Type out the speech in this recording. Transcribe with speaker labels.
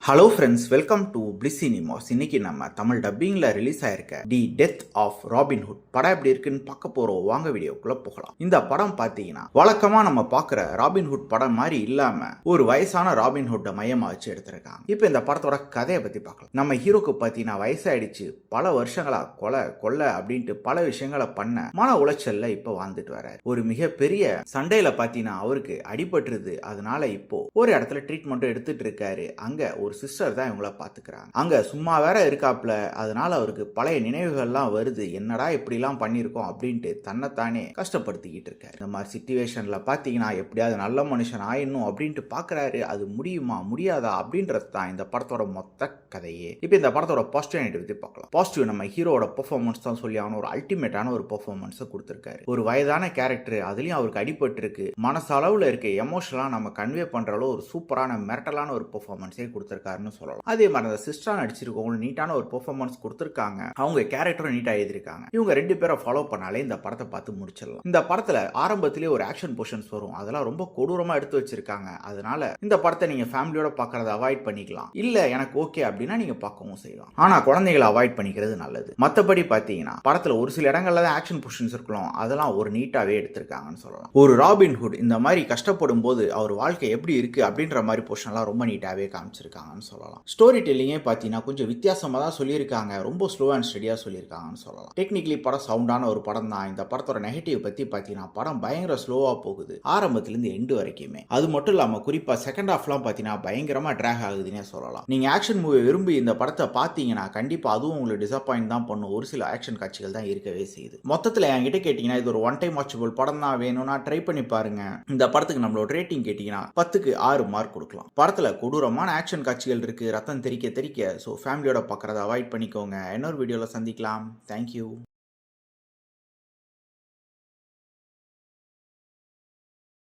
Speaker 1: Hello friends, welcome to bliss cinemas. இன்னைக்கு நம்ம Tamil டப்பிங்ல release ஆயிருக்க தி டெத் ஆஃப் ராபின்ஹுட் படம் எப்படி இருக்குன்னு பார்க்க போறோம். வாங்க வீடியோக்குள்ள போகலாம். இந்த படம் பார்த்தீங்கன்னா வழக்கமா நம்ம பார்க்குற ராபின்ஹுட் படம் மாதிரி இல்லாம ஒரு வயசான ராபின்ஹுட்டை மையமா வச்சு எடுத்திருக்காங்க. இப்போ இந்த படத்தோட கதையை பத்தி பார்க்கலாம். நம்ம ஹீரோக்கு பார்த்தீங்கன்னா வயசாயிடுச்சு, பல வருஷங்களா கொலை அப்படின்ட்டு பல விஷயங்களை பண்ண மன உளைச்சல்ல இப்போ வாழ்ந்துட்டு வராரு. ஒரு மிகப்பெரிய சண்டையில பார்த்தீங்கன்னா அவருக்கு அடிபட்டுருது. அதனால இப்போ ஒரு இடத்துல ட்ரீட்மெண்ட்டும் எடுத்துட்டு இருக்காரு. அங்க ஒரு சிஸ்டர் தான் இவங்கள பாத்துக்கிறாங்க. அங்க சும்மா வேற இருக்காப்ல. அதனால அவருக்கு பழைய நினைவுகள்லாம் வருது. என்னடா இப்படிலாம் பண்ணிருக்கோம் அப்படின்ட்டு தன்னைத்தானே கஷ்டப்படுத்திக்கிட்டு இருக்காரு. இந்த மாதிரி சிச்சுவேஷன்ல பாத்தீங்கன்னா எப்படியாவது நல்ல மனுஷன் ஆயிடணும் அப்படின்ட்டு பாக்குறாரு. அது முடியுமா முடியாதா அப்படின்றது தான் இந்த படத்தோட மொத்த கதையே. இப்ப இந்த படத்தோட பாசிட்டிவ் பத்தி பார்க்கலாம். பாசிட்டிவ் நம்ம ஹீரோட பெர்ஃபார்மன்ஸ் தான் சொல்லி அவன ஒரு அல்டிமேட்டான ஒரு பெர்ஃபார்மன்ஸ் கொடுத்திருக்காரு. ஒரு வயதான கேரக்டர், அதுலயும் அவருக்கு அடிபட்டு இருக்கு. மனசளவுல இருக்க எமோஷனலா நம்ம கன்வே பண்ற அளவு ஒரு சூப்பரான மிரட்டலான ஒரு பெர்ஃபார்மன்ஸே கொடுத்திருக்காருன்னு சொல்லலாம். அதே மாதிரி அந்த சிஸ்டரா நடிச்சிருக்கவங்க நீட்டான ஒரு பெர்ஃபார்மன்ஸ் கொடுத்திருக்காங்க. அவங்க கேரக்டரும் நீட்டா எழுதிருக்காங்க. இவங்க ரெண்டு பேரை ஃபாலோ பண்ணாலே இந்த படத்தை பார்த்து முடிச்சிடலாம். இந்த படத்துல ஆரம்பத்திலே ஒரு ஆக்ஷன் போர்ஷன்ஸ் வரும். அதெல்லாம் ரொம்ப கொடூரமா எடுத்து வச்சிருக்காங்க. அதனால இந்த படத்தை நீங்க ஃபேமிலியோட பார்க்கறத அவாய்ட் பண்ணிக்கலாம். இல்ல எனக்கு ஓகே அப்படின்னா நீங்க பார்க்கவும் செய்யலாம். ஆனா குழந்தைகளை அவாய்ட் பண்ணிக்கிறது நல்லது. மத்தபடி பாத்தீங்கன்னா படத்துல ஒரு சில இடங்கள்ல தான் ஆக்ஷன் போர்ஷன்ஸ் இருக்கலாம். அதெல்லாம் ஒரு நீட்டாவே எடுத்திருக்காங்கன்னு சொல்லலாம். ஒரு ராபின்ஹுட் இந்த மாதிரி கஷ்டப்படும் போது அவர் வாழ்க்கை எப்படி இருக்கு அப்படின்ற மாதிரி போர்ஷன்லாம் ரொம்ப நீட்டாவே காமிச்சிருக்காங்கன்னு சொல்லலாம். ஸ்டோரி டெல்லிங்கே பார்த்தீங்கன்னா கொஞ்சம் வித்தியாசமாக தான் சொல்லியிருக்காங்க. ரொம்ப ஸ்லோ அண்ட் ஸ்டடியாக சொல்லியிருக்காங்கன்னு சொல்லலாம். டெக்னிக்கலி படம் சவுண்டான ஒரு படம் தான். இந்த படத்தோட நெகட்டிவ் பற்றி பார்த்தீங்கன்னா படம் பயங்கர ஸ்லோவாக போகுது ஆரம்பத்திலேருந்து எண்டு வரைக்குமே. அது மட்டும் இல்லாமல் குறிப்பாக செகண்ட் ஹாஃப்லாம் பார்த்தீங்கன்னா பயங்கரமாக ட்ராக் ஆகுதுன்னே சொல்லலாம். நீங்கள் ஆக்ஷன் மூவி விரும்பி இந்த படத்தை பார்த்தீங்கன்னா கண்டிப்பாக அதுவும் உங்களுக்கு டிசப்பாயிண்ட் தான் பண்ணும். ஒரு சில ஆக்ஷன் காட்சிகள் தான் இருக்கவே செய்யுது. மொத்தத்தில் என்கிட்ட கேட்டிங்கன்னா இது ஒரு ஒன் டைம் வாட்சபிள் படம் தான். வேணும்னா ட்ரை பண்ணி பாருங்க. இந்த படத்துக்கு நம்மளோட ரேட்டிங் கேட்டிங்கன்னா 10க்கு 6 மார்க் கொடுக்கலாம். படத்தில் கொடூரமான ஆக்ஷன் காட்சிகள் இருக்கு, ரத்தம் தெறிக்க. ஸோ ஃபேமிலியோட பார்க்குறத அவாய்ட் பண்ணிக்கோங்க. இன்னொரு வீடியோவில் சந்திக்கலாம். தேங்க்யூ.